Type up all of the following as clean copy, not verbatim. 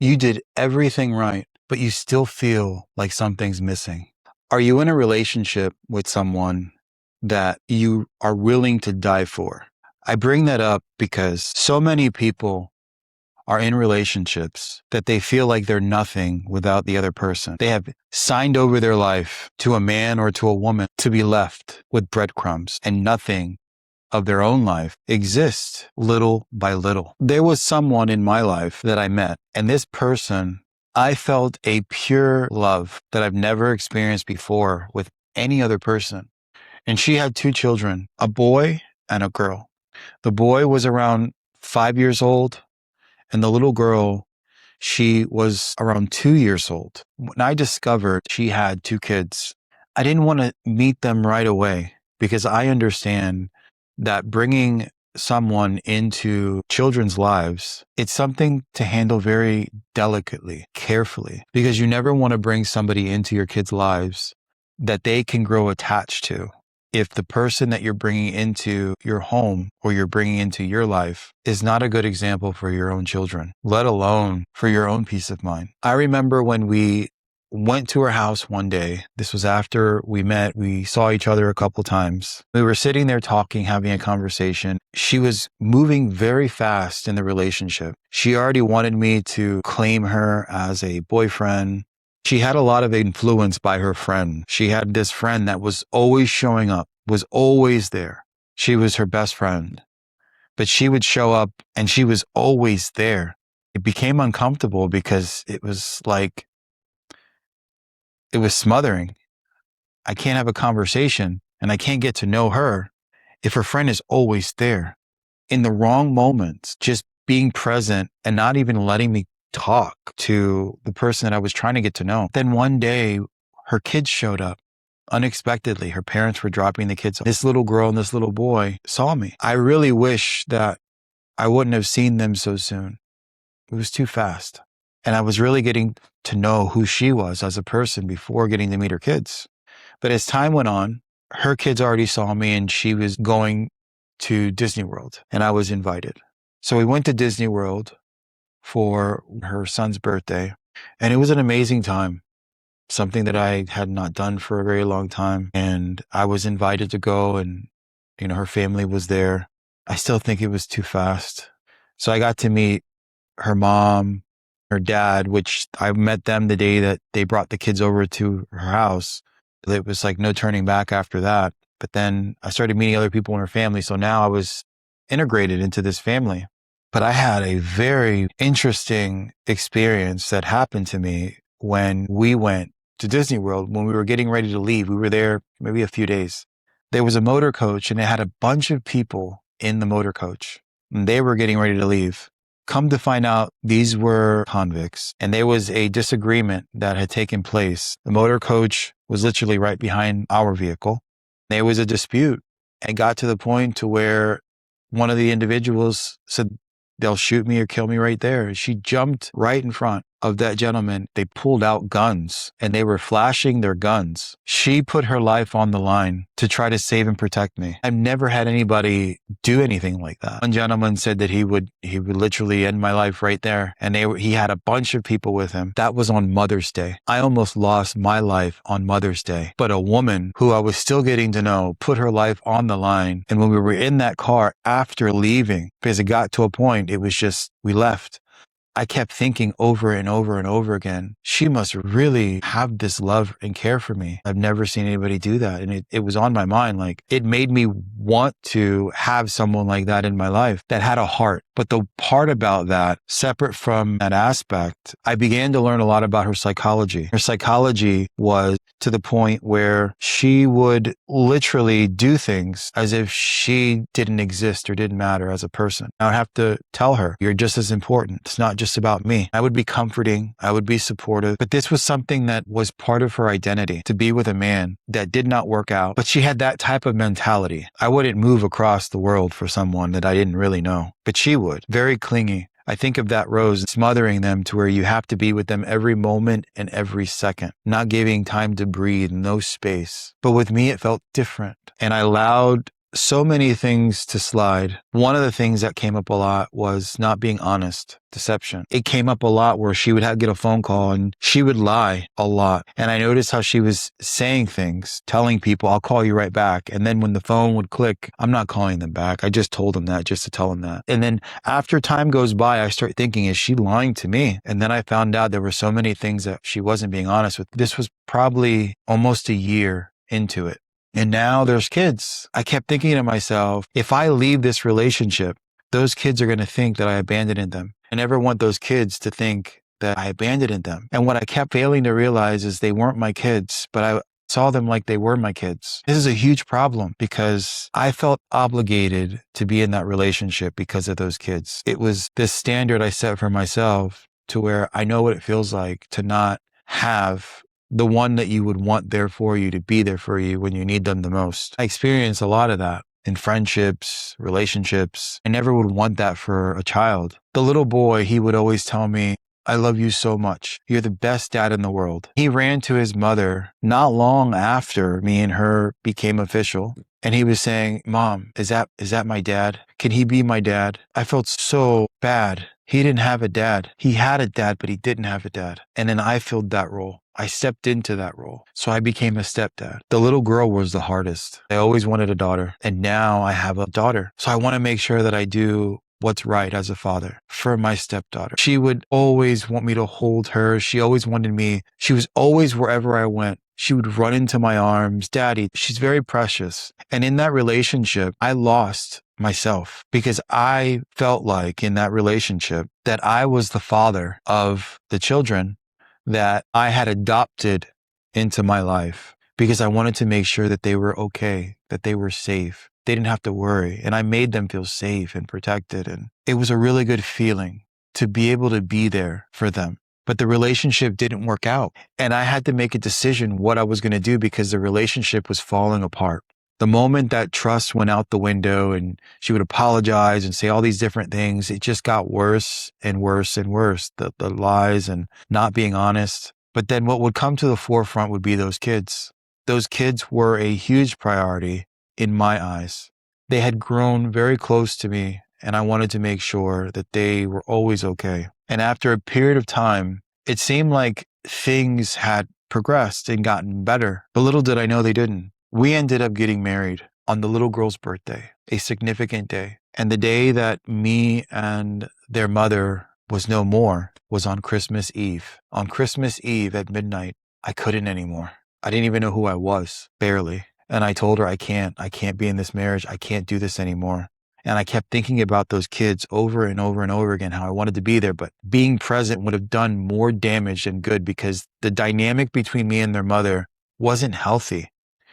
You did everything right, but you still feel like something's missing. Are you in a relationship with someone that you are willing to die for? I bring that up because so many people are in relationships that they feel like they're nothing without the other person. They have signed over their life to a man or to a woman to be left with breadcrumbs, and nothing of their own life exists little by little. There was someone in my life that I met, and this person, I felt a pure love that I've never experienced before with any other person. And she had 2 children, a boy and a girl. The boy was around 5 years old, and the little girl, she was around 2 years old. When I discovered she had 2 kids, I didn't want to meet them right away because I understand that bringing someone into children's lives, it's something to handle very delicately, carefully, because you never want to bring somebody into your kids' lives that they can grow attached to. If the person that you're bringing into your home or you're bringing into your life is not a good example for your own children, let alone for your own peace of mind. I remember when we went to her house one day. This was after we met. We saw each other a couple times. We were sitting there talking, having a conversation. She was moving very fast in the relationship. She already wanted me to claim her as a boyfriend. She had a lot of influence by her friend. She had this friend that was always showing up, was always there. She was her best friend, but she would show up and she was always there. It became uncomfortable because it was like, it was smothering. I can't have a conversation and I can't get to know her if her friend is always there. In the wrong moments, just being present and not even letting me talk to the person that I was trying to get to know. Then one day, her kids showed up unexpectedly. Her parents were dropping the kids. This little girl and this little boy saw me. I really wish that I wouldn't have seen them so soon. It was too fast. And I was really getting to know who she was as a person before getting to meet her kids. But as time went on, her kids already saw me and she was going to Disney World and I was invited. So we went to Disney World for her son's birthday and it was an amazing time. Something that I had not done for a very long time. And I was invited to go and, her family was there. I still think it was too fast. So I got to meet her mom, her dad, which I met them the day that they brought the kids over to her house. It was like no turning back after that. But then I started meeting other people in her family. So now I was integrated into this family. But I had a very interesting experience that happened to me when we went to Disney World. When we were getting ready to leave, we were there maybe a few days. There was a motor coach and it had a bunch of people in the motor coach. And they were getting ready to leave. Come to find out, these were convicts and there was a disagreement that had taken place. The motor coach was literally right behind our vehicle. There was a dispute. It got to the point to where one of the individuals said, they'll shoot me or kill me right there. She jumped right in front of that gentleman. They pulled out guns and they were flashing their guns. She put her life on the line to try to save and protect me. I've never had anybody do anything like that. One gentleman said that he would literally end my life right there. And he had a bunch of people with him. That was on Mother's Day. I almost lost my life on Mother's Day. But a woman who I was still getting to know put her life on the line. And when we were in that car after leaving, because it got to a point, it was just, we left. I kept thinking over and over and over again, she must really have this love and care for me. I've never seen anybody do that. And it was on my mind. Like, it made me want to have someone like that in my life that had a heart. But the part about that, separate from that aspect, I began to learn a lot about her psychology. Her psychology was to the point where she would literally do things as if she didn't exist or didn't matter as a person. I would have to tell her, you're just as important. It's not just about me. I would be comforting. I would be supportive. But this was something that was part of her identity, to be with a man that did not work out. But she had that type of mentality. I wouldn't move across the world for someone that I didn't really know, but she would. Very clingy. I think of that rose smothering them to where you have to be with them every moment and every second, not giving time to breathe, no space. But with me, it felt different. And I allowed so many things to slide. One of the things that came up a lot was not being honest, deception. It came up a lot where she would get a phone call and she would lie a lot. And I noticed how she was saying things, telling people, I'll call you right back. And then when the phone would click, I'm not calling them back. I just told them that just to tell them that. And then after time goes by, I start thinking, is she lying to me? And then I found out there were so many things that she wasn't being honest with. This was probably almost a year into it. And now there's kids. I kept thinking to myself, if I leave this relationship, those kids are going to think that I abandoned them. I never want those kids to think that I abandoned them. And what I kept failing to realize is they weren't my kids, but I saw them like they were my kids. This is a huge problem because I felt obligated to be in that relationship because of those kids. It was this standard I set for myself to where I know what it feels like to not have the one that you would want there for you to be there for you when you need them the most. I experienced a lot of that in friendships, relationships. I never would want that for a child. The little boy, he would always tell me, I love you so much. You're the best dad in the world. He ran to his mother not long after me and her became official. And he was saying, Mom, is that my dad? Can he be my dad? I felt so bad. He didn't have a dad. He had a dad, but he didn't have a dad. And then I filled that role. I stepped into that role. So I became a stepdad. The little girl was the hardest. I always wanted a daughter. And now I have a daughter. So I want to make sure that I do what's right as a father for my stepdaughter. She would always want me to hold her. She always wanted me. She was always wherever I went. She would run into my arms. Daddy, she's very precious. And in that relationship, I lost myself because I felt like in that relationship that I was the father of the children that I had adopted into my life because I wanted to make sure that they were okay, that they were safe. They didn't have to worry. And I made them feel safe and protected. And it was a really good feeling to be able to be there for them. But the relationship didn't work out. And I had to make a decision what I was going to do because the relationship was falling apart. The moment that trust went out the window and she would apologize and say all these different things, it just got worse and worse and worse. The lies and not being honest. But then what would come to the forefront would be those kids. Those kids were a huge priority in my eyes. They had grown very close to me and I wanted to make sure that they were always okay. And after a period of time, it seemed like things had progressed and gotten better. But little did I know they didn't. We ended up getting married on the little girl's birthday, a significant day. And the day that me and their mother was no more was on Christmas Eve. On Christmas Eve at midnight, I couldn't anymore. I didn't even know who I was, barely. And I told her, I can't be in this marriage. I can't do this anymore. And I kept thinking about those kids over and over and over again, how I wanted to be there, but being present would have done more damage than good because the dynamic between me and their mother wasn't healthy.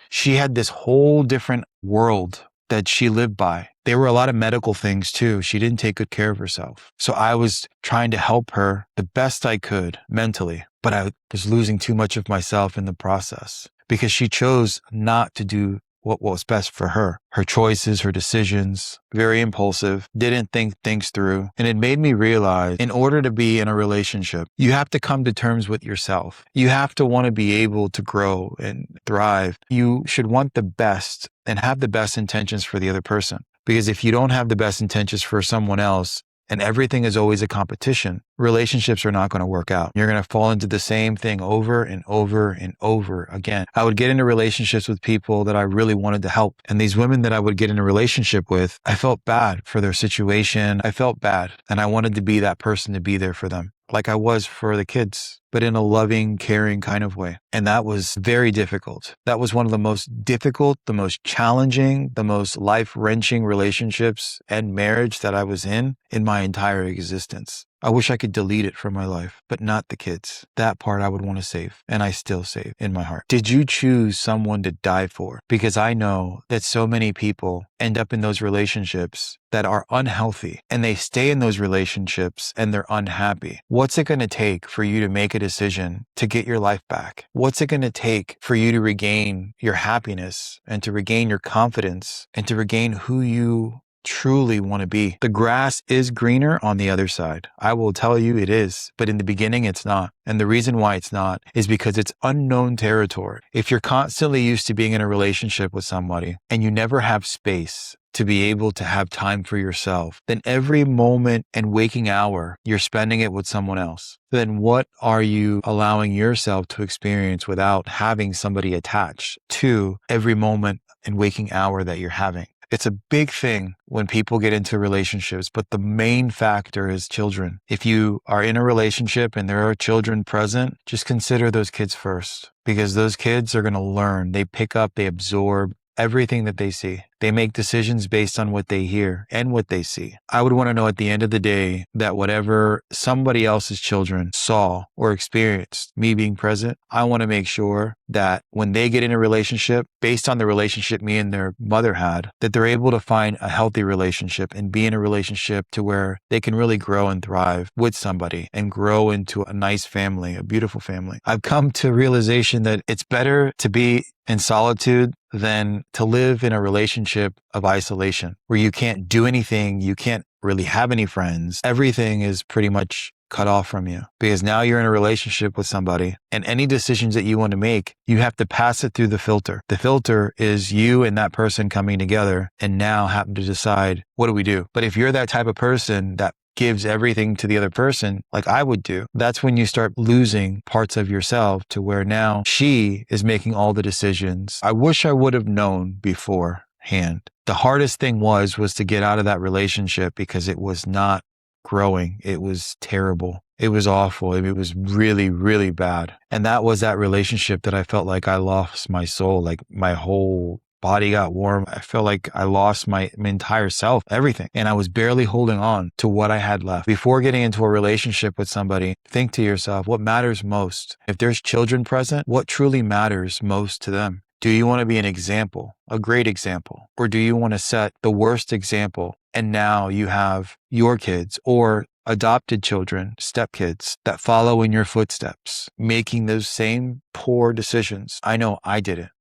She had this whole different world that she lived by. There were a lot of medical things too. She didn't take good care of herself. So I was trying to help her the best I could mentally, but I was losing too much of myself in the process because she chose not to do what was best for her. Her choices, her decisions, very impulsive, didn't think things through. And it made me realize in order to be in a relationship, you have to come to terms with yourself. You have to want to be able to grow and thrive. You should want the best and have the best intentions for the other person. Because if you don't have the best intentions for someone else, and everything is always a competition, relationships are not going to work out. You're going to fall into the same thing over and over and over again. I would get into relationships with people that I really wanted to help. And these women that I would get in a relationship with, I felt bad for their situation. I felt bad. And I wanted to be that person to be there for them, like I was for the kids, but in a loving, caring kind of way. And that was very difficult. That was one of the most difficult, the most challenging, the most life-wrenching relationships and marriage that I was in my entire existence. I wish I could delete it from my life, but not the kids. That part I would want to save, and I still save in my heart. Did you choose someone to die for? Because I know that so many people end up in those relationships that are unhealthy, and they stay in those relationships and they're unhappy. What's it going to take for you to make a decision to get your life back? What's it going to take for you to regain your happiness and to regain your confidence and to regain who you truly want to be. The grass is greener on the other side. I will tell you it is, but in the beginning it's not. And the reason why it's not is because it's unknown territory. If you're constantly used to being in a relationship with somebody and you never have space to be able to have time for yourself, then every moment and waking hour, you're spending it with someone else. Then what are you allowing yourself to experience without having somebody attached to every moment and waking hour that you're having? It's a big thing when people get into relationships, but the main factor is children. If you are in a relationship and there are children present, just consider those kids first, because those kids are going to learn. They pick up, they absorb everything that they see. They make decisions based on what they hear and what they see. I would want to know at the end of the day that whatever somebody else's children saw or experienced me being present, I want to make sure that when they get in a relationship, based on the relationship me and their mother had, that they're able to find a healthy relationship and be in a relationship to where they can really grow and thrive with somebody and grow into a nice family, a beautiful family. I've come to realization that it's better to be in solitude than to live in a relationship of isolation where you can't do anything, you can't really have any friends. Everything is pretty much cut off from you because now you're in a relationship with somebody, and any decisions that you want to make, you have to pass it through the filter. The filter is you and that person coming together and now having to decide, what do we do? But if you're that type of person that gives everything to the other person, like I would do, that's when you start losing parts of yourself to where now she is making all the decisions. I wish I would have known beforehand. The hardest thing was to get out of that relationship because it was not growing. It was terrible. It was awful. It was really, really bad. And that was that relationship that I felt like I lost my soul, like my whole body got warm. I felt like I lost my entire self, everything. And I was barely holding on to what I had left. Before getting into a relationship with somebody, think to yourself, what matters most? If there's children present, what truly matters most to them? Do you want to be an example, a great example? Or do you want to set the worst example? And now you have your kids or adopted children, stepkids that follow in your footsteps, making those same poor decisions. I know I did it.